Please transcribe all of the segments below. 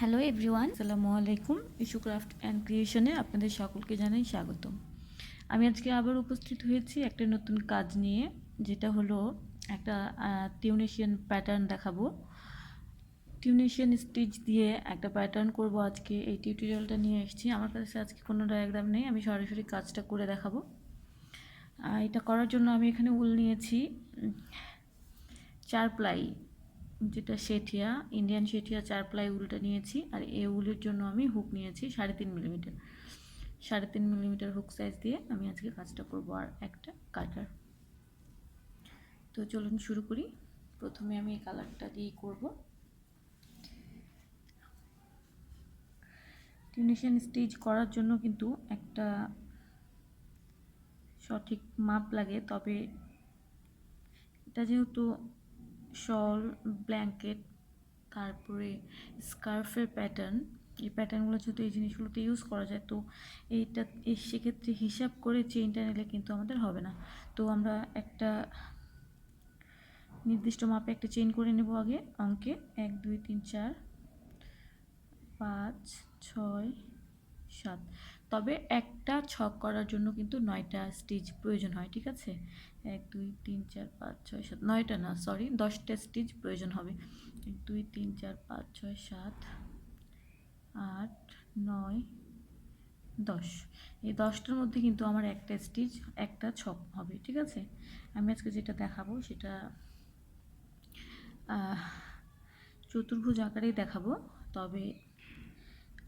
Hello everyone, আসসালামু আলাইকুম। Issue craft and ক্রিয়েশনে আপনাদের সকলকে জানাই স্বাগতম। আমি আজকে আবার উপস্থিত হয়েছি একটা নতুন কাজ নিয়ে, যেটা হলো একটা টিউনিশিয়ান প্যাটার্ন দেখাবো। টিউনিশিয়ান স্টিচ দিয়ে একটা প্যাটার্ন করব আজকে। এই টিউটোরিয়ালটা নিয়ে এসেছি। আমার কাছে আজকে কোনো ডায়াগ্রাম নেই, আমি সরাসরি কাজটা করে দেখাবো। এটা করার জন্য আমি এখানে উল নিয়েছি 4 প্লাই, যেটা শেঠিয়া, ইন্ডিয়ান শেঠিয়া 4 প্লাই উলটা নিয়েছি। আর এই উলের জন্য আমি হুক নিয়েছি 3.5 মিলিমিটার। 3.5 মিলিমিটার হুক সাইজ দিয়ে আমি আজকে কাজটা করব, আর একটা কাটার। তো চলুন শুরু করি। প্রথমে আমি এই কালারটা দিয়েই করব। টিউনিশিয়ান স্টিচ করার জন্য কিন্তু একটা সঠিক মাপ লাগে, তবে এটা যেহেতু শল, ব্ল্যাঙ্কেট, তারপরে স্কার্ফের প্যাটার্ন, এই প্যাটার্নগুলো যেহেতু এই জিনিসগুলোতে ইউজ করা যায়, তো এইটা সেক্ষেত্রে হিসাব করে চেইনটা নিলে কিন্তু আমাদের হবে না। তো আমরা একটা নির্দিষ্ট মাপে একটা চেইন করে নেব আগে অঙ্কে। 1 2 3 4 5 6 7। তবে একটা ছক করার জন্য কিন্তু 9টা স্টিচ প্রয়োজন হয়, ঠিক আছে? 1 2 3 4 5 6 7, 9টা না, সরি, 10টা স্টিচ প্রয়োজন হবে। 1 2 3 4 5 6 7 8 9 10। এই 10টার মধ্যে কিন্তু আমার একটা স্টিচ, একটা ছক হবে, ঠিক আছে? আমি আজকে যেটা দেখাবো সেটা চতুর্ভুজ আকারেই দেখাবো, তবে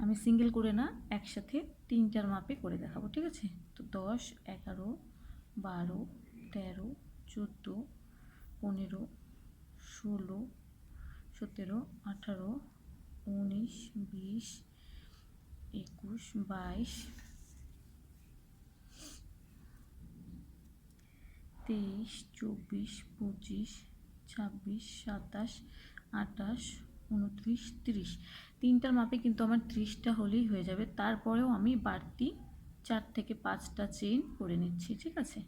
আমি সিঙ্গেল করে না, একসাথে 3টার মাপে করে দেখাবো, ঠিক আছে? তো 10 11 12 13 14 15 16 17 18 19 20 21 22 23 24 25 26 27 28 29 30। 3টার মাপে কিন্তু আমার 30টা হলেই হয়ে যাবে। তারপরেও আমি বাড়তি 4 থেকে 5টা চেইন করে নিচ্ছি, ঠিক আছে?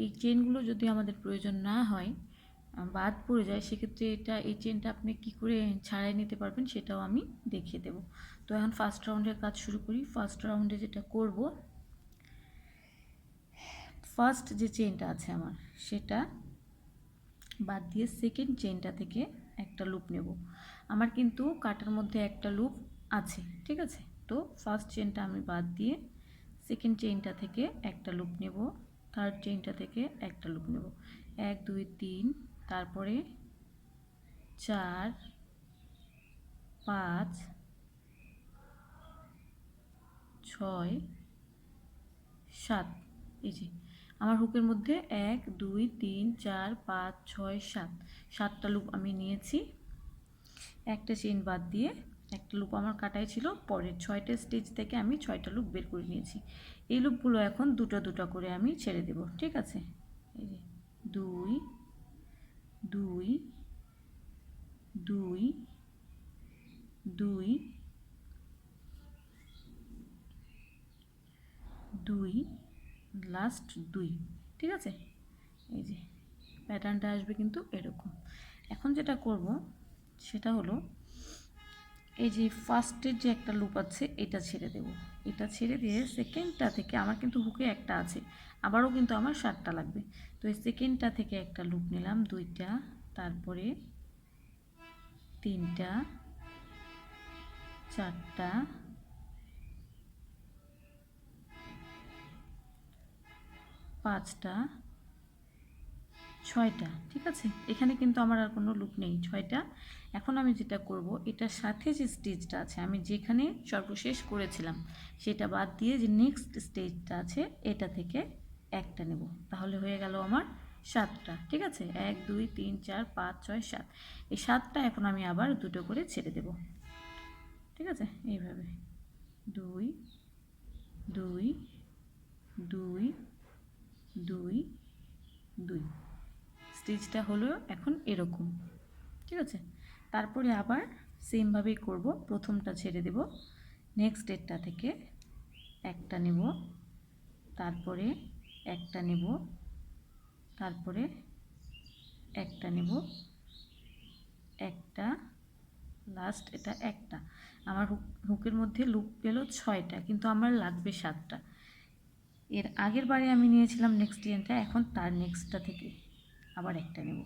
এই চেইনগুলো যদি আমাদের প্রয়োজন না হয়, বাদ পড়ে যায়, সেক্ষেত্রে এই চেইনটা আপনি কি করে ছাড়াই নিতে পারবেন সেটাও আমি দেখিয়ে দেব। তো এখন ফার্স্ট রাউন্ডের কাজ শুরু করি। ফার্স্ট রাউন্ডে যেটা করব, ফার্স্ট যে চেইনটা আছে আমার, সেটা বাদ দিয়ে সেকেন্ড চেইনটা থেকে একটা লুপ নেব। আমার কিন্তু কাটার মধ্যে একটা লুপ আছে, ঠিক আছে? তো ফার্স্ট চেইনটা আমি বাদ দিয়ে সেকেন্ড চেইনটা থেকে একটা লুপ নেব, থার্ড চেইনটা থেকে একটা লুপ নেব। 1 2 3, তারপরে 4 5 6 7। এই যে আমার হুকের মধ্যে 1 2 3 4 5 6 7, 7টা লুপ আমি নিয়েছি। একটা চেইন বাদ দিয়ে একটা লুপ আমার কাটাই ছিল, পরের 6টা স্টিচ থেকে আমি 6টা লুপ বের করে নিয়েছি। এই লুপগুলো এখন দুটো দুটো করে আমি ছেড়ে দেব, ঠিক আছে? এই যে 2 2 2 2 2, লাস্ট 2, ঠিক আছে? এই যে প্যাটার্নটা আসবে কিন্তু এরকম। এখন যেটা করব সেটা হলো, এই যে ফার্স্টের যে একটা লুপ আছে এটা ছেড়ে দেব। এটা ছেড়ে দিয়ে সেকেন্ডটা থেকে, আমার কিন্তু হুকে একটা আছে, আবারও কিন্তু আমার 7টা লাগবে। তো এই সেকেন্ডটা থেকে একটা লুপ নিলাম, 2টা, তারপরে 3টা, 4টা, 5টা, 6টা, ঠিক আছে? এখানে কিন্তু আমার আর কোনো লুপ নেই, 6টা। এখন আমি যেটা করব, এটার সাথে যে স্টেজটা আছে, আমি যেখানে সর্বশেষ করেছিলাম সেটা বাদ দিয়ে যে নেক্সট স্টেজটা আছে এটা থেকে একটা নেব, তাহলে হয়ে গেল আমার 7টা, ঠিক আছে? 1 2 3 4 5 6 7। এই 7টা এখন আমি আবার দুটো করে ছেড়ে দেব, ঠিক আছে? এইভাবে 2 2 2 2 2। স্টিচটা হলো এখন এরকম, ঠিক আছে? তারপরে আবার সেমভাবেই করব। প্রথমটা ছেড়ে দেব, নেক্সট ডেটটা থেকে একটা নেব, তারপরে একটা নেব, তারপরে একটা নেব, একটা, লাস্ট এটা একটা। আমার হুকের মধ্যে লুপ পেল 6টা, কিন্তু আমার লাগবে 7টা। এর আগের বারে আমি নিয়েছিলাম নেক্সট চেনটা, এখন তার নেক্সটটা থেকে আবার একটা নেব।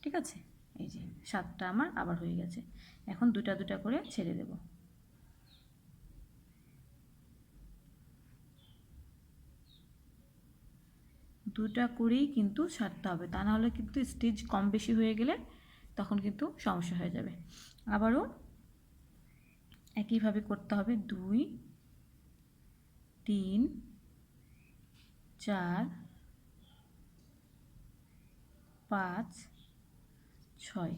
ঠিক আছে, এই যে 7টা আমার আবার হয়ে গেছে। এখন দুটা দুটা করে ছেড়ে দেব। দুটা করেই কিন্তু ছাড়তে হবে, তা নাহলে কিন্তু স্টিচ কম বেশি হয়ে গেলে তখন কিন্তু সমস্যা হয়ে যাবে। আবারও একইভাবে করতে হবে। 2 3 4 5 6।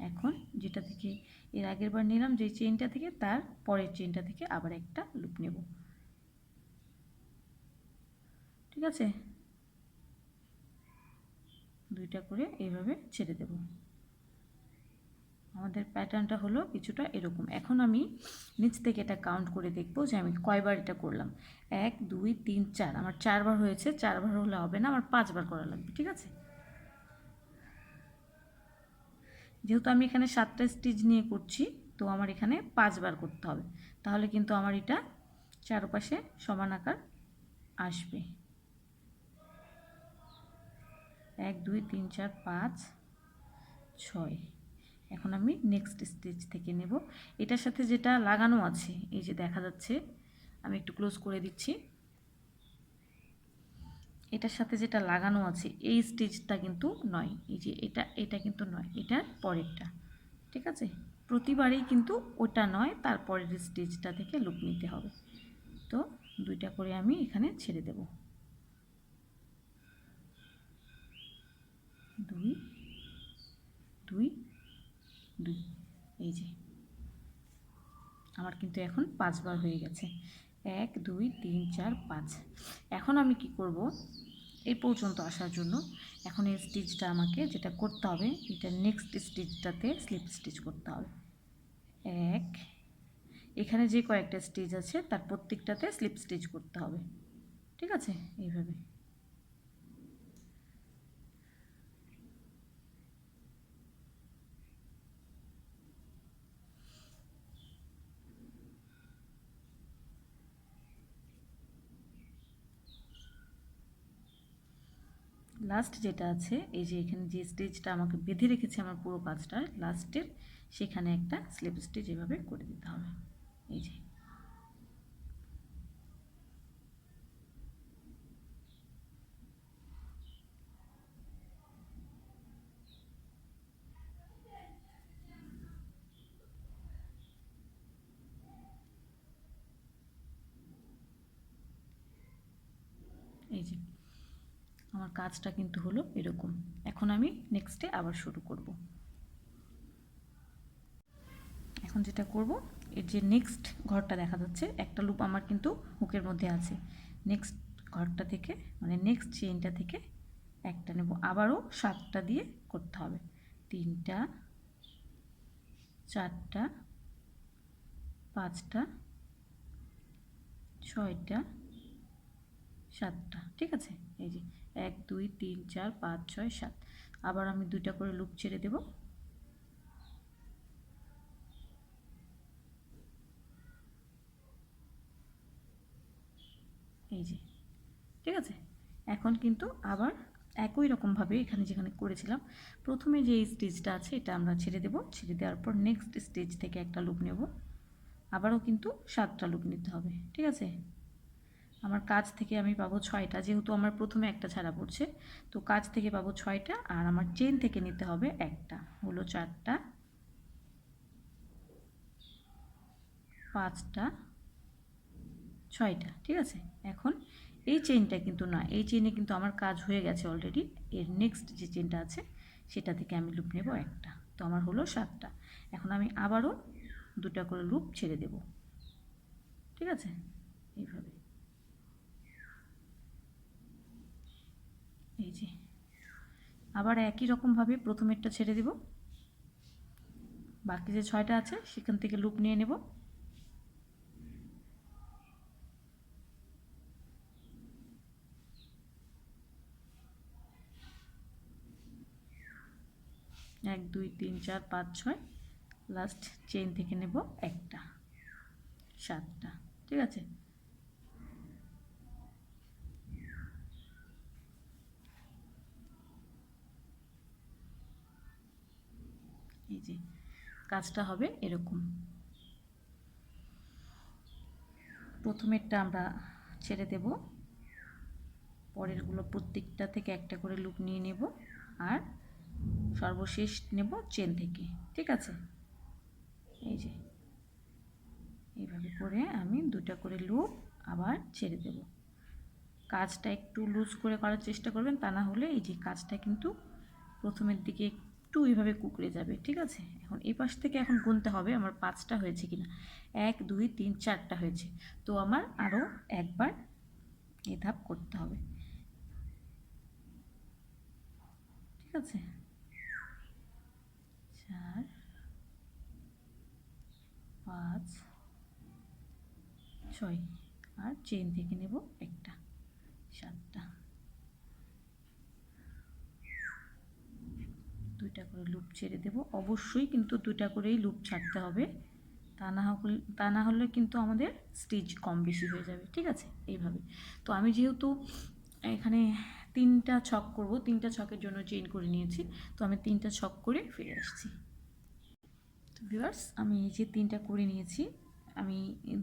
এখন যেটা থেকে এর আগের বার নিলাম, যে চেইনটা থেকে, তার পরের চেইনটা থেকে আবার একটা লুপ নেব। ঠিক আছে, দুইটা করে এইভাবে ছেড়ে দেব। আমাদের প্যাটার্নটা হলো কিছুটা এরকম। এখন আমি নিচ থেকে এটা কাউন্ট করে দেখব যে আমি কয়বার এটা করলাম। 1 2 3 4, আমার 4বার হয়েছে। 4বার হলে হবে না, আমার 5বার করা লাগবে। ঠিক আছে, যেহেতু আমি এখানে 7টা স্টিচ নিয়ে করছি, তো আমার এখানে 5বার করতে হবে। তাহলে কিন্তু আমার এটা চারপাশে সমান আকার আসবে। 1 2 3 4 5 6। এখন আমি নেক্সট স্টিচ থেকে নেব। এটার সাথে যেটা লাগানো আছে, এই যে দেখা যাচ্ছে, আমি একটু ক্লোজ করে দিচ্ছি। এটার সাথে যেটা লাগানো আছে এই স্টিচটা কিন্তু নয়, এই যে এটা কিন্তু নয়, এটার পরেরটা। ঠিক আছে, প্রতিবারেই কিন্তু ওটা নয়, তারপরের স্টিচটা থেকে লুপ নিতে হবে। তো দুইটা করে আমি এখানে ছেড়ে দেব। 2 2 2। এই যে আমার কিন্তু এখন 5বার হয়ে গেছে। 1 2 3 4 5। এখন আমি কি করব, এই পর্যন্ত আসার জন্য এখন এই স্টিচটা আমাকে যেটা করতে হবে, এটা নেক্সট স্টিচটাতে স্লিপ স্টিচ করতে হবে। 1, এখানে যে কয়েকটা স্টিচ আছে তার প্রত্যেকটাতে স্লিপ স্টিচ করতে হবে। ঠিক আছে, এইভাবে। লাস্ট যেটা আছে, এই যে এখানে যে স্টিচটা আমাকে বেঁধে রেখেছে আমার পুরো কাজটা, লাস্টের সেখানে একটা স্লিপ স্টিচ এভাবে করে দিতে হবে। এই যে এই যে আমার কাজটা কিন্তু হলো এরকম। এখন আমি নেক্সটে আবার শুরু করব। এখন যেটা করব, এর যে নেক্সট ঘরটা দেখা যাচ্ছে, একটা লুপ আমার কিন্তু হুকের মধ্যে আছে। নেক্সট ঘরটা থেকে, মানে নেক্সট চেইনটা থেকে একটা নেব। আবারও 7টা দিয়ে করতে হবে। 3টা 4টা 5টা 6টা 7টা। ঠিক আছে, এই যে 1 2 3 4 5 6 7। আবার আমি দুইটা করে লুপ ছেড়ে দেব। এই যে, ঠিক আছে, এখন কিন্তু আবার একই রকমভাবে এখানে যেখানে করেছিলাম, প্রথমে যে স্টিচটা আছে এটা আমরা ছেড়ে দেব। ছেড়ে দেওয়ার পর নেক্সট স্টিচ থেকে একটা লুপ নেব। আবারও কিন্তু 7টা লুপ নিতে হবে। ঠিক আছে, আমার কাজ থেকে আমি পাবো 6টা, যেহেতু আমার প্রথমে একটা ছাড়া পড়ছে, তো কাজ থেকে পাবো 6টা, আর আমার চেন থেকে নিতে হবে একটা, হলো 4টা 5টা 6টা। ঠিক আছে, এখন এই চেইনটা কিন্তু না, এই চেইনে কিন্তু আমার কাজ হয়ে গেছে অলরেডি। এর নেক্সট যে চেইনটা আছে সেটা থেকে আমি লুপ নেব একটা, তো আমার হলো 7টা। এখন আমি আবারও দুটা করে লুপ ছেড়ে দেব। ঠিক আছে, এইভাবে। এই যে আবার একই রকমভাবে প্রথমেরটা ছেড়ে দেব, বাকি যে 6টা আছে সেখান থেকে লুপ নিয়ে নেব। এক দুই তিন চার পাঁচ ছয়, লাস্ট চেইন থেকে নেব একটা, 7টা। ঠিক আছে, এই যে কাজটা হবে এরকম। প্রথমেরটা আমরা ছেড়ে দেব, পরেরগুলো প্রত্যেকটা থেকে একটা করে লুপ নিয়ে নেব, আর সর্বশেষ নেব চেন থেকে। ঠিক আছে, এই যে এইভাবে করে আমি 2টা করে লুপ আবার ছেড়ে দেব। কাজটা একটু লুজ করে করার চেষ্টা করবেন, তা না হলে এই যে কাজটা কিন্তু প্রথমের দিকে একটু এইভাবে কুঁকড়ে যাবে। ঠিক আছে, এখন এই পাশ থেকে এখন গুনতে হবে আমার 5টা হয়েছে কিনা। 1 2 3 4টা হয়েছে, তো আমার আরও একবার এই ধাপ করতে হবে। ঠিক আছে, 4 5 6, আর চেইন থেকে নেব একটা, 7টা। 2টা করে লুপ ছেড়ে দেব, অবশ্যই কিন্তু 2টা করেই লুপ ছাড়তে হবে, তা না হলে কিন্তু আমাদের স্টিচ কম বেশি হয়ে যাবে। ঠিক আছে, এইভাবে। তো আমি যেহেতু এখানে 3টা ছক করব, 3টা ছকের জন্য চেইন করে নিয়েছি, তো আমি 3টা ছক করে ফিরে আসছি। তো ভিউয়ার্স, আমি এই যে 3টা করে নিয়েছি, আমি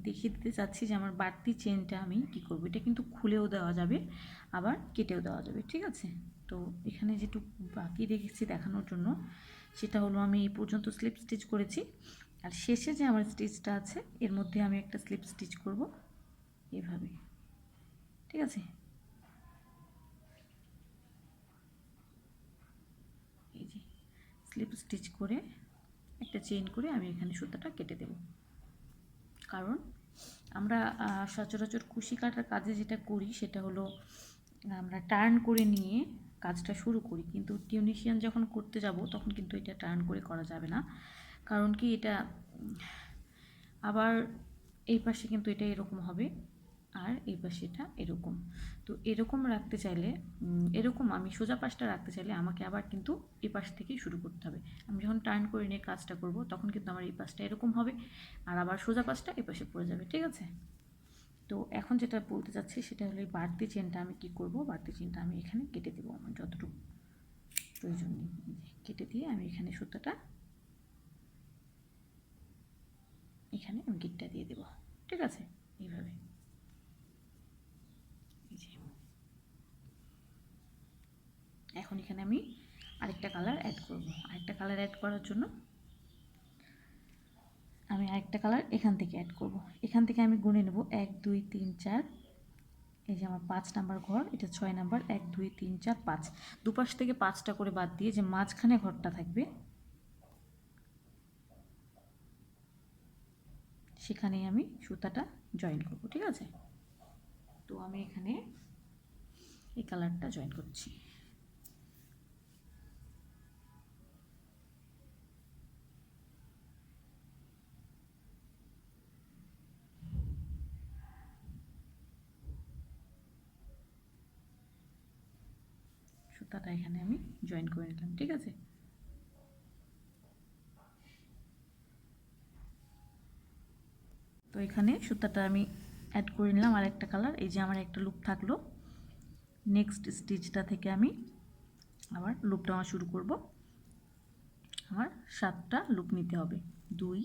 দেখিয়ে দিতে চাচ্ছি যে আমার বাড়তি চেনটা আমি কী করব। এটা কিন্তু খুলেও দেওয়া যাবে, আবার কেটেও দেওয়া যাবে। ঠিক আছে, তো এখানে যেটুকু বাকি রেখেছি দেখানোর জন্য, সেটা হলো আমি এই পর্যন্ত স্লিপ স্টিচ করেছি, আর শেষে যে আমার স্টিচটা আছে এর মধ্যে আমি একটা স্লিপ স্টিচ করব এভাবে। ঠিক আছে, এই যে স্লিপ স্টিচ করে একটা চেইন করে আমি এখানে সুতাটা কেটে দেব। কারণ আমরা সচরাচর কুশি কাটার কাজে যেটা করি সেটা হলো আমরা টার্ন করে নিয়ে কাজটা শুরু করি, কিন্তু টিউনিশিয়ান যখন করতে যাব তখন কিন্তু এটা টার্ন করে করা যাবে না। কারণ কি, এটা আবার এই পাশে কিন্তু এটা এরকম হবে, আর এই পাশে এটা এরকম। তো এরকম রাখতে চাইলে, এরকম আমি সোজা পাশটা রাখতে চাইলে আমাকে আবার কিন্তু এই পাশ থেকেই শুরু করতে হবে। আমি যখন টার্ন করে নিয়ে কাজটা করব তখন কিন্তু আমার এই পাশটা এরকম হবে, আর আবার সোজা পাশটা এই পাশে পড়ে যাবে। ঠিক আছে, তো এখন যেটা বলতে চাচ্ছি সেটা হলো এই বাড়তি চেনটা আমি কি করব, বাড়তি চেনটা আমি এখানে কেটে দেবো, আমার যতটুকু প্রয়োজন নেই কেটে দিয়ে আমি এখানে সুতাটা এখানে আমি গিটটা দিয়ে দেবো। ঠিক আছে, এইভাবে। এখন এখানে আমি আরেকটা কালার অ্যাড করব। আরেকটা কালার অ্যাড করার জন্য আমি আরেকটা কালার এখান থেকে অ্যাড করব। এখান থেকে আমি গুনে নেব 1 2 3 4, এই যে আমার 5 নাম্বার ঘর, এটা 6 নাম্বার, 1 2 3 4 5, দুপাশ থেকে 5টা করে বাদ দিয়ে যে মাঝখানে ঘরটা থাকবে সেখানেই আমি সুতাটা জয়েন করব। ঠিক আছে, তো আমি এখানে এই কালারটা জয়েন করছি। সুতাটা এখানে আমি জয়েন করে নিলাম। ঠিক আছে, তো এখানে সুতাটা আমি অ্যাড করে নিলাম আর একটা কালার। এই যে আমার একটা লুপ থাকলো, নেক্সট স্টিচটা থেকে আমি আবার লুপ নেওয়া শুরু করব। আমার 7টা লুপ নিতে হবে, 2,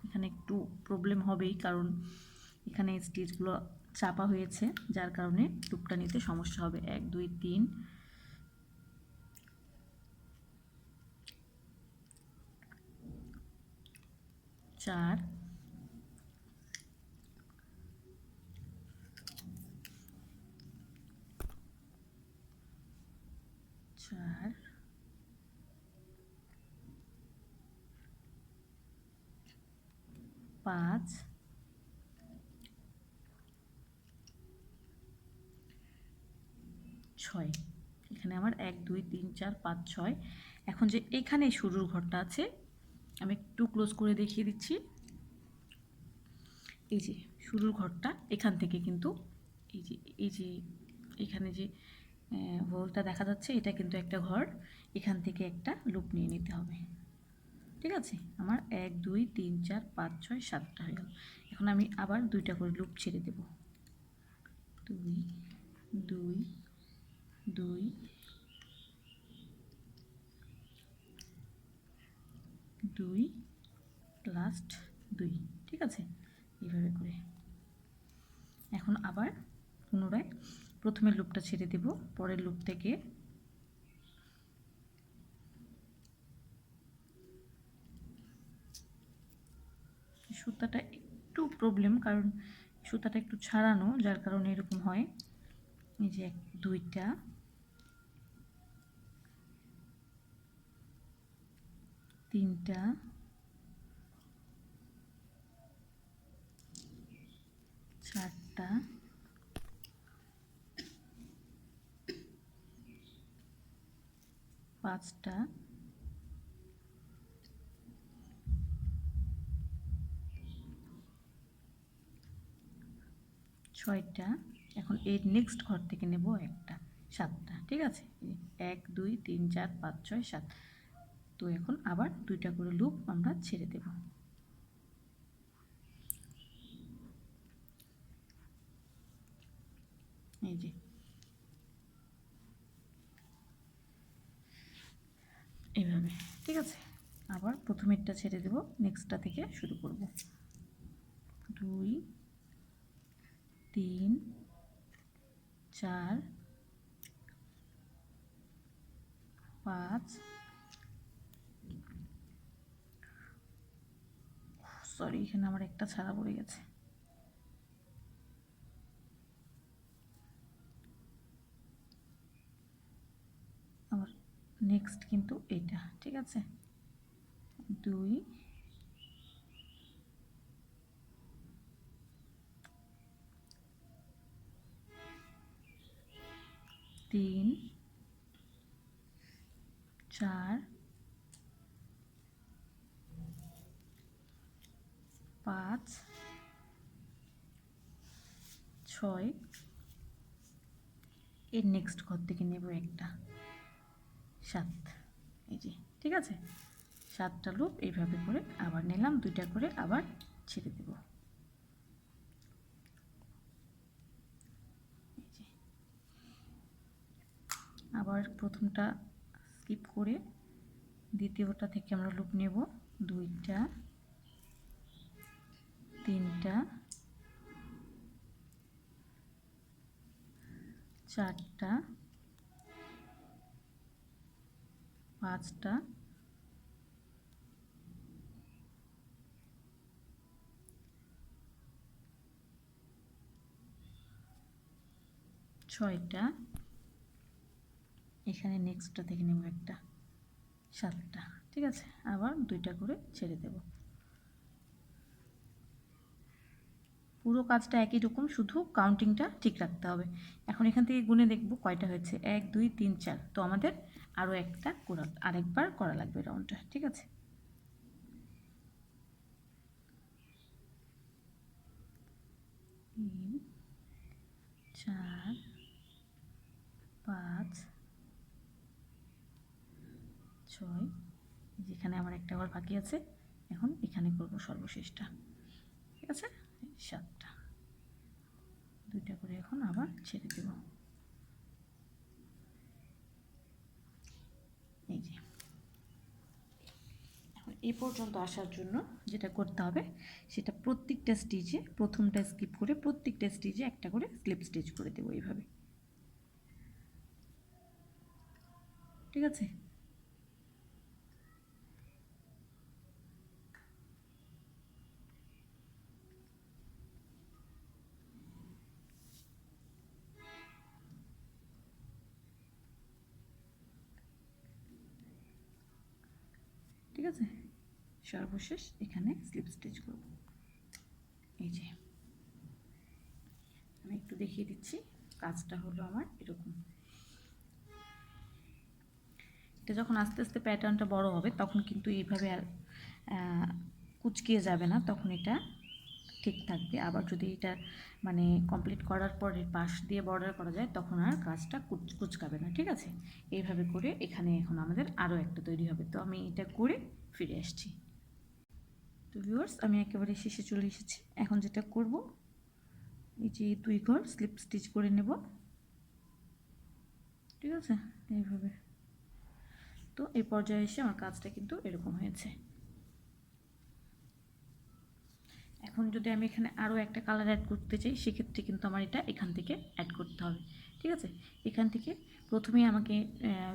এখানে একটু প্রবলেম হবেই কারণ এখানে স্টিচগুলো চাপা হয়েছে, যার কারণে লুপটা নিতে সমস্যা হবে। 1 2 3 4 4 5 6, এখানে আমার 1 2 3 4 5 6। এখন যে এখানে শুরুর ঘরটা আছে আমি একটু ক্লোজ করে দেখিয়ে দিচ্ছি। এই যে শুরুর ঘরটা, এখান থেকে কিন্তু এই যে এখানে যে হোলটা দেখা যাচ্ছে, এটা কিন্তু একটা ঘর, এখান থেকে একটা লুপ নিয়ে নিতে হবে। ঠিক আছে, আমার 1 2 3 4 5 6 7টা হয়ে গেল। এখন আমি আবার 2টা করে লুপ ছেড়ে দেব। 2 2 2 2 লাস্ট 2। ঠিক আছে, এইভাবে করে এখন আবার পুনরায় প্রথমে লুপটা ছেড়ে দেব, পরের লুপ থেকে সুতাটা একটু প্রবলেম, কারণ সুতাটা একটু ছাড়ানো, যার কারণে এরকম হয়। এই যে 2টা 3টা 4টা 5টা 6টা। এখন এর নেক্সট ঘর থেকে নেব একটা, 7টা। ঠিক আছে, 1 2 3 4 5 6 7। তো এখন আবার 2টা করে লুপ আমরা ছেড়ে দেব। এই যে এইভাবে। ঠিক আছে, আবার প্রথমেরটা ছেড়ে দেব, নেক্সটটা থেকে শুরু করব। 2 3 4 5, সরি এখানে আমার একটা ছাড়া পড়ে গেছে। আবার নেক্সট কিন্তু এটা। ঠিক আছে, 2 3 4 5 6। এর নেক্সট ঘর থেকে নেব একটা, 7। এই যে ঠিক আছে, 7টা লুপ এইভাবে করে আবার নিলাম, 2টা করে আবার ছেড়ে দেব। এই যে আবার প্রথমটা স্কিপ করে দ্বিতীয়টা থেকে আমরা লুপ নেব, 2টা 3টা 4টা 5টা 6টা। এখানে নেক্সটটা থেকে নেব একটা, 7টা। ঠিক আছে, আবার 2টা করে ছেড়ে দেব। পুরো কাজটা একই রকম, শুধু কাউন্টিংটা ঠিক রাখতে হবে। এখন এখান থেকে গুনে দেখব কয়টা হয়েছে, 1 2 3 4। তো আমাদের আরও একটা আরেকবার করা লাগবে রাউন্ডটা। ঠিক আছে, 3 4 5 6। যেখানে আমার একটা ঘর বাকি আছে, এখন এখানে করব সর্বশেষটা। ঠিক আছে, 7টা। 2টা করে এখন আবার ছেড়ে দেব। এই যে এখন এই পর্যন্ত আসার জন্য যেটা করতে হবে, সেটা প্রত্যেকটা স্টিচে প্রথমটা স্কিপ করে প্রত্যেকটা স্টিচে একটা করে স্লিপ স্টিচ করে দেবো এইভাবে। ঠিক আছে, ঠিক আছে, সর্বশেষ এখানে স্লিপ স্টিচ করব। এই যে আমি একটু দেখিয়ে দিচ্ছি, কাজটা হলো আমার এরকম। এটা যখন আস্তে আস্তে প্যাটার্নটা বড় হবে, তখন কিন্তু এইভাবে আর কুচকিয়ে যাবে না, তখন এটা ঠিক থাকবে। আবার যদি এটা মানে কমপ্লিট করার পরে পাশ দিয়ে বর্ডার করা যায় তখন আর কাজটা কুচকাবে না, ঠিক আছে? এইভাবে করে এখানে এখন আমাদের আরও একটা তৈরি হবে। তো আমি এটা করে ফিরে আসছি। তো ভিউয়ার্স, আমি একেবারে শেষে চলে এসেছি। এখন যেটা করব, এই যে 2 ঘর স্লিপ স্টিচ করে নেব, ঠিক আছে? এইভাবে। তো এই পর্যায়ে এসে আমার কাজটা কিন্তু এরকম হয়েছে। এখন যদি আমি এখানে আরও একটা কালার অ্যাড করতে চাই, সেক্ষেত্রে কিন্তু আমার এটা এখান থেকে অ্যাড করতে হবে, ঠিক আছে? এখান থেকে প্রথমেই আমাকে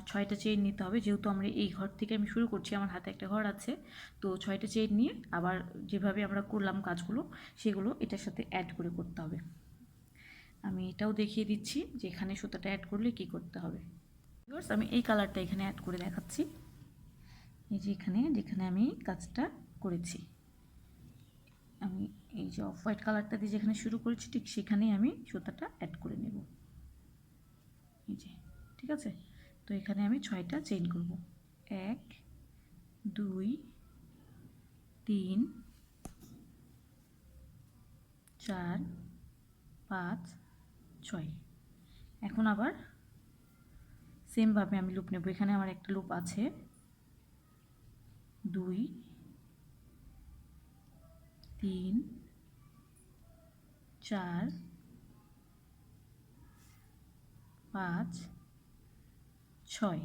6টা চেইন নিতে হবে, যেহেতু আমরা এই ঘর থেকে আমি শুরু করছি, আমার হাতে একটা ঘর আছে। তো 6টা চেইন নিয়ে আবার যেভাবে আমরা করলাম কাজগুলো, সেগুলো এটার সাথে অ্যাড করে করতে হবে। আমি এটাও দেখিয়ে দিচ্ছি যে এখানে সুতাটা অ্যাড করলে কি করতে হবে। আমি এই কালারটা এখানে অ্যাড করে দেখাচ্ছি। এই যে এখানে যেখানে আমি কাজটা করেছি, আমি এই যে অফ হোয়াইট কালারটা দিয়ে যেখানে শুরু করেছি ঠিক সেখানেই আমি সুতাটা অ্যাড করে নেব, এই যে, ঠিক আছে? তো এখানে আমি 6টা চেইন করব, 1 2 3 4 5 6। এখন আবার সেমভাবে আমি লুপ নেব। এখানে আমার একটা লুপ আছে, 2 3 4 5 6।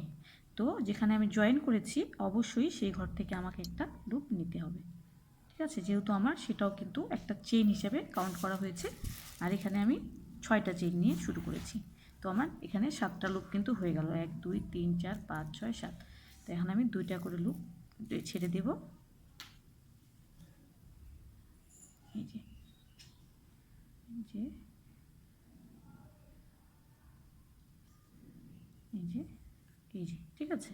তো যেখানে আমি জয়েন করেছি অবশ্যই সেই ঘর থেকে আমাকে একটা লুপ নিতে হবে, ঠিক আছে? যেহেতু আমার সেটাও কিন্তু একটা চেইন হিসেবে কাউন্ট করা হয়েছে, আর এখানে আমি 6টা চেইন নিয়ে শুরু করেছি। তো আমার এখানে 7টা লুপ কিন্তু হয়ে গেল, 1 2 3 4 5 6 7। তো এখন আমি 2টা করে লুপ ছেড়ে দেব, এই যে এই যে এই যে এই যে, ঠিক আছে?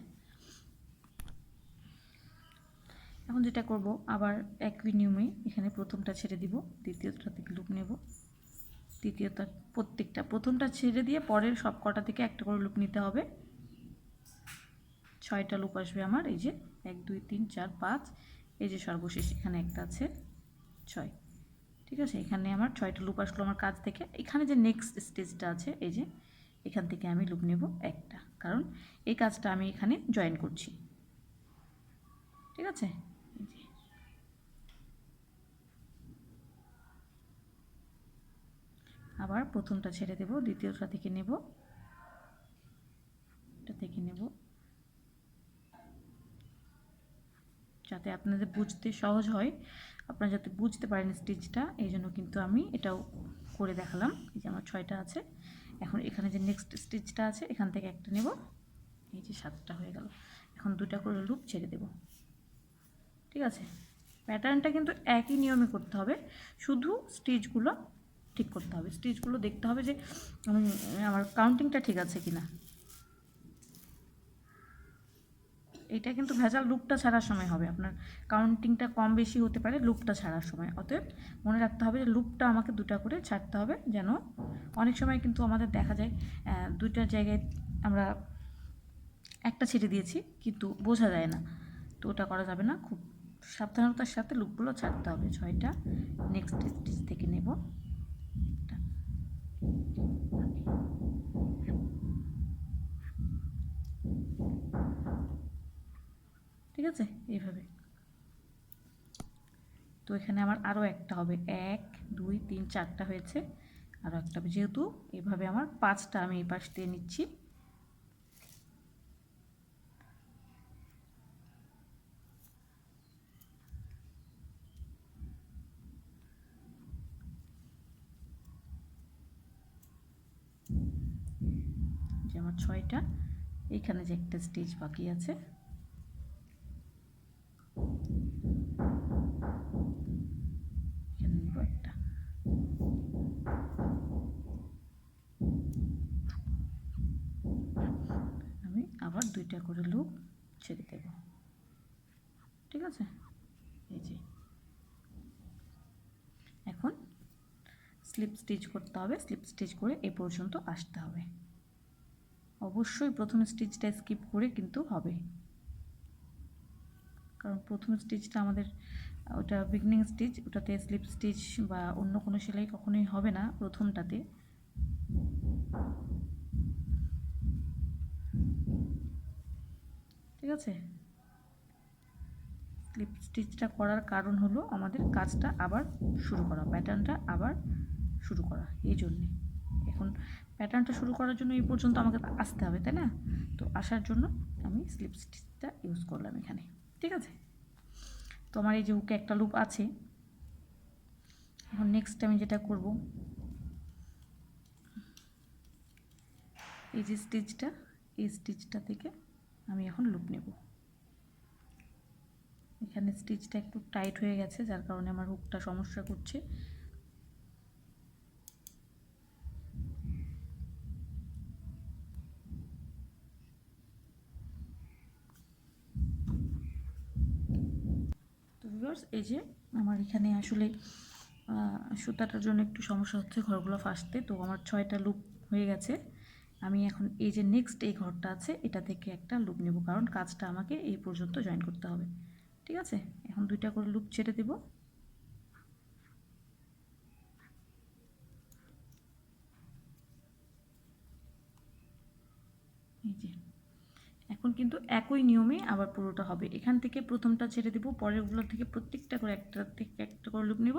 এখন যেটা করব, আবার একই নিয়মে এখানে প্রথমটা ছেড়ে দিব, দ্বিতীয়টা থেকে লুপ নেব, তৃতীয়টা প্রত্যেকটা প্রথমটা ছেড়ে দিয়ে পরের সব কটা থেকে একটা করে লুপ নিতে হবে। 6টা লুপ আসবে আমার, এই যে 1 2 3 4 5, এই যে সর্বশেষ এখানে একটা আছে 6, ঠিক আছে? এখানে আমার 6টা লুপ আসলো আমার কাজ থেকে। এখানে যে নেক্সট স্টেজটা আছে, এই যে এখান থেকে আমি লুপ নেব একটা, কারণ এই কাজটা আমি এখানে জয়েন করছি, ঠিক আছে? এই যে আবার প্রথমটা ছেড়ে দেব, দ্বিতীয়টা থেকে নেব, এটা থেকে নেব, যাতে আপনাদের বুঝতে সহজ হয়, আপনারা যাতে বুঝতে পারেন স্টিচটা, এই জন্য কিন্তু আমি এটাও করে দেখালাম। এই যে আমার 6টা আছে। এখন এখানে যে নেক্সট স্টিচটা আছে এখান থেকে একটা নেব, এই যে 7টা হয়ে গেল। এখন 2টা করে লুপ ছেড়ে দেব, ঠিক আছে? প্যাটার্নটা কিন্তু একই নিয়মে করতে হবে, শুধু স্টিচগুলো ঠিক করতে হবে। স্টিচগুলো দেখতে হবে যে আমার কাউন্টিংটা ঠিক আছে কিনা। এটা কিন্তু ভেজাল লুপটা ছাড়ার সময় হবে, আপনার কাউন্টিংটা কম বেশি হতে পারে লুপটা ছাড়ার সময়। অতএব মনে রাখতে হবে যে লুপটা আমাকে 2টা করে ছাড়তে হবে, যেন অনেক সময় কিন্তু আমাদের দেখা যায় 2টা জায়গায় আমরা একটা ছেড়ে দিয়েছি কিন্তু বোঝা যায় না, তো ওটা করা যাবে না। খুব সাবধানতার সাথে লুপগুলো ছাড়তে হবে। 6টা নেক্সট স্টিচ থেকে নেব, ঠিক আছে? এইভাবে। তো এখানে আমার আরও একটা হবে, 1 2 3 4টা হয়েছে, আরও একটা হবে। যেহেতু এভাবে আমার 5টা আমি এই পাশ দিয়ে নিচ্ছি, যে আমার 6টা, এইখানে যে একটা স্টিচ বাকি আছে, এখানে নিব একটা, আমি আবার 2টা করে লুপ ছেড়ে দেব, ঠিক আছে? এই যে এখন স্লিপ স্টিচ করতে হবে, স্লিপ স্টিচ করে এ পর্যন্ত আসতে হবে। অবশ্যই প্রথম স্টিচটা স্কিপ করে কিন্তু হবে, কারণ প্রথম স্টিচটা আমাদের ওটা বিগিনিং স্টিচ, ওটাতে স্লিপ স্টিচ বা অন্য কোনো সেলাই কখনোই হবে না প্রথমটাতে। ঠিক আছে, স্লিপ স্টিচটা করার কারণ হলো আমাদের কাজটা আবার শুরু করা, প্যাটার্নটা আবার শুরু করা। এই জন্যে এখন প্যাটার্নটা শুরু করার জন্য এই পর্যন্ত আমাকে আসতে হবে, তাই না? তো আসার জন্য আমি স্লিপ স্টিচটা ইউজ করলাম এখানে। ঠিক আছে, তো আমার এই যে হুকে একটা লুপ আছে। এখন নেক্সট আমি যেটা করব, এই যে স্টিচটা, এই স্টিচটা থেকে আমি এখন লুপ নেব। এখানে স্টিচটা একটু টাইট হয়ে গেছে, যার কারণে আমার হুকটা সমস্যা করছে। তো ভিউয়ার্স, এই যে আমার এখানে আসলে সুতাটার জন্য একটু সমস্যা হচ্ছে ঘরগুলো ফাঁসতে। তো আমার 6টা লুপ হয়ে গেছে। আমি এখন এই যে নেক্সট এই ঘরটা আছে, এটা থেকে একটা লুপ নেব, কারণ কাজটা আমাকে এই পর্যন্ত জয়েন করতে হবে। ঠিক আছে, এখন 2টা করে লুপ ছেড়ে দেব। এই যে এখন কিন্তু একই নিয়মে আবার পুরোটা হবে। এখান থেকে প্রথমটা ছেড়ে দেবো, পরেরগুলো থেকে প্রত্যেকটা করে একটা থেকে একটা করে লুপ নেব,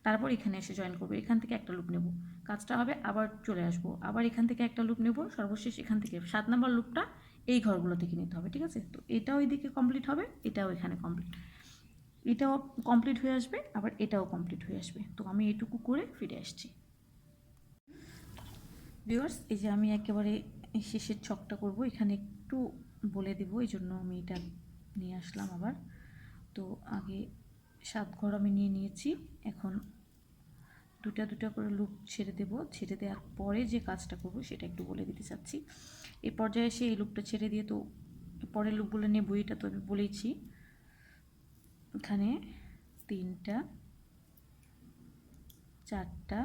তারপর এখানে এসে জয়েন করবো। এখান থেকে একটা লুপ নেব, কাজটা হবে, আবার চলে আসবো, আবার এখান থেকে একটা লুপ নেব, সর্বশেষ এখান থেকে 7 নম্বর লুপটা এই ঘরগুলো থেকে নিতে হবে। ঠিক আছে, তো এটাও এইদিকে কমপ্লিট হবে, এটাও এখানে কমপ্লিট, এটাও কমপ্লিট হয়ে আসবে, আবার এটাও কমপ্লিট হয়ে আসবে। তো আমি এটুকু করে ফিরে আসছি। ভিউয়ার্স, এই যে আমি একেবারে শেষের ছকটা করব, এখানে একটু বলে দেব, এই জন্য আমি এটা নিয়ে আসলাম আবার। তো আগে 7 ঘর আমি নিয়ে নিয়েছি, এখন 2টা করে লুপ ছেড়ে দেব। ছেড়ে দেওয়ার পরে যে কাজটা করব সেটা একটু বলে দিতে চাচ্ছি। এই পর্যায়ে এসে এই লুপটা ছেড়ে দিয়ে তো পরের লুপগুলো নেব, এটা তো আমি বলেইছি। এখানে 3টা, 4টা,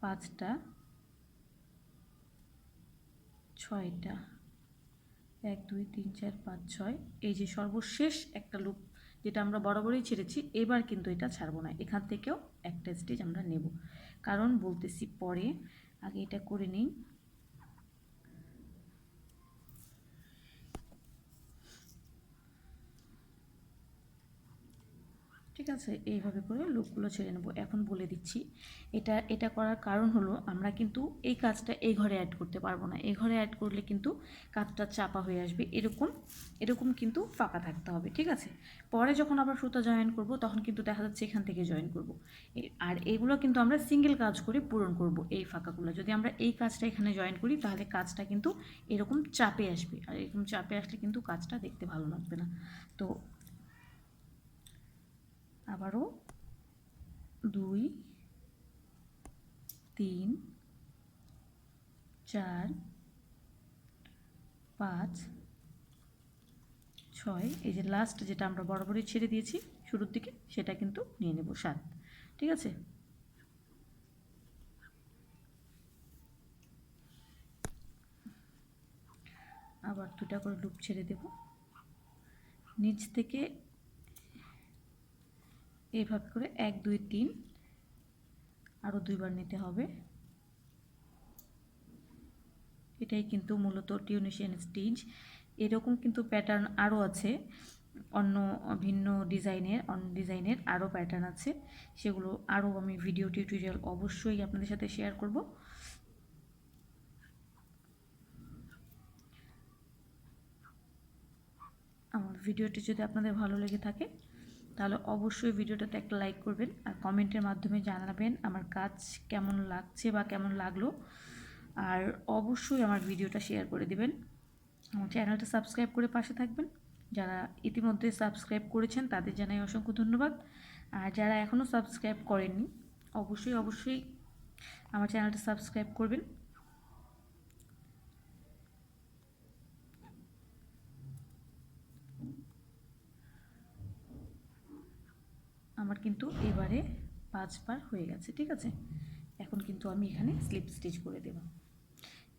5টা, 6টা, 1 2 3 4 5 6, এই যে সর্বশেষ একটা লুপ যেটা আমরা বরাবরই ছেড়েছি, এবার কিন্তু এটা ছাড়বো না, এখান থেকেও একটা স্টেজ আমরা নেব, কারণ বলতেছি পরে, আগে এটা করে নিই। ঠিক আছে, এইভাবে করে লুপগুলো ছেড়ে নেব। এখন বলে দিচ্ছি, এটা করার কারণ হলো আমরা কিন্তু এই কাজটা এই ঘরে অ্যাড করতে পারবো না। এই ঘরে অ্যাড করলে কিন্তু কাজটা চাপা হয়ে আসবে, এরকম কিন্তু ফাঁকা থাকতে হবে। ঠিক আছে, পরে যখন আবার সুতা জয়েন করব তখন কিন্তু দেখা যাচ্ছে এখান থেকে জয়েন করব, আর এইগুলো কিন্তু আমরা সিঙ্গেল কাজ করে পূরণ করব। এই ফাঁকাগুলো যদি আমরা এই কাজটা এখানে জয়েন করি, তাহলে কাজটা কিন্তু এরকম চাপে আসবে, আর এরকম চাপে আসলে কিন্তু কাজটা দেখতে ভালো লাগবে না। তো আবারও 2 3 4 5 6, এই যে লাস্ট যেটা আমরা বরাবরই ছেড়ে দিয়েছি শুরুর দিকে, সেটা কিন্তু নিয়ে নেব 7। ঠিক আছে, আবার 2টা করে লুপ ছেড়ে দেব, নিচ থেকে এইভাবে করে 1 2 3 আরও 2বার নিতে হবে। এটাই কিন্তু মূলত টিউনিশিয়ান স্টিচ। এরকম কিন্তু প্যাটার্ন আরও আছে, অন্য ডিজাইনের আরও প্যাটার্ন আছে, সেগুলো আরও আমি ভিডিও টিউটোরিয়াল অবশ্যই আপনাদের সাথে শেয়ার করব। আমার ভিডিওটি যদি আপনাদের ভালো লেগে থাকে, তাহলে অবশ্যই ভিডিওটাতে একটা লাইক করবেন, আর কমেন্টের মাধ্যমে জানাবেন আমার কাজ কেমন লাগছে বা কেমন লাগলো, আর অবশ্যই আমার ভিডিওটা শেয়ার করে দিবেন। আমার চ্যানেলটা সাবস্ক্রাইব করে পাশে থাকবেন। যারা ইতিমধ্যে সাবস্ক্রাইব করেছেন তাদের জানাই অসংখ্য ধন্যবাদ, আর যারা এখনও সাবস্ক্রাইব করেননি অবশ্যই আমার চ্যানেলটা সাবস্ক্রাইব করবেন। আমার কিন্তু এবারে 5বার হয়ে গেছে। ঠিক আছে, এখন কিন্তু আমি এখানে স্লিপ স্টিচ করে দেব।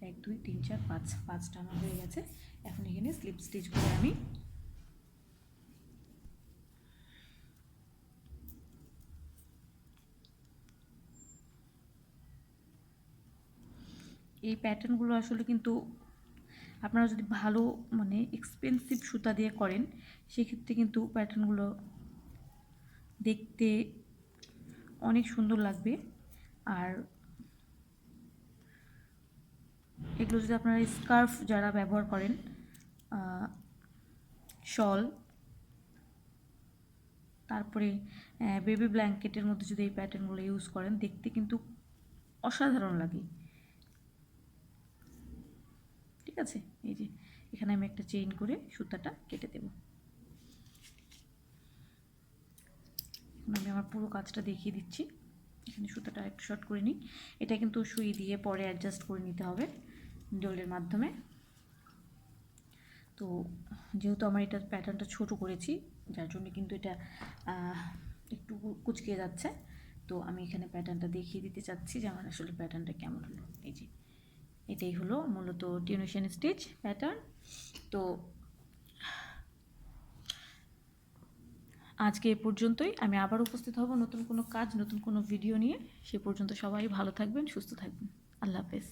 1 2 3 4 5, 5টা আমার হয়ে গেছে। এখন এখানে স্লিপ স্টিচ করে আমি এই প্যাটার্নগুলো আসলে কিন্তু আপনারা যদি ভালো মানে এক্সপেন্সিভ সুতা দিয়ে করেন সেক্ষেত্রে কিন্তু প্যাটার্নগুলো দেখতে অনেক সুন্দর লাগবে। আর এগুলো যদি আপনারা স্কার্ফ যারা ব্যবহার করেন, শল, তারপরে বেবি ব্ল্যাঙ্কেটের মধ্যে যদি এই প্যাটার্নগুলো ইউজ করেন দেখতে কিন্তু অসাধারণ লাগে। ঠিক আছে, এই যে এখানে আমি একটা চেইন করে সুতাটা কেটে দেব। এখন আমি আমার পুরো কাজটা দেখিয়ে দিচ্ছি। এখানে সুতাটা একটু শর্ট করে নিই। এটা কিন্তু সুই দিয়ে পরে অ্যাডজাস্ট করে নিতে হবে ডলের মাধ্যমে। তো যেহেতু আমার এটা প্যাটার্নটা ছোট করেছি যার জন্য কিন্তু এটা একটু কুচকে যাচ্ছে। তো আমি এখানে প্যাটার্নটা দেখিয়ে দিতে চাচ্ছি যে আমার আসলে প্যাটার্নটা কেমন হলো। এই যে এটাই হলো মূলত টিউনিশিয়ান স্টিচ প্যাটার্ন। তো আজকে এ পর্যন্তই। আমি আবার উপস্থিত হব নতুন কোনো কাজ, নতুন কোনো ভিডিও নিয়ে। সে পর্যন্ত সবাই ভালো থাকবেন, সুস্থ থাকবেন। আল্লাহ হাফেজ।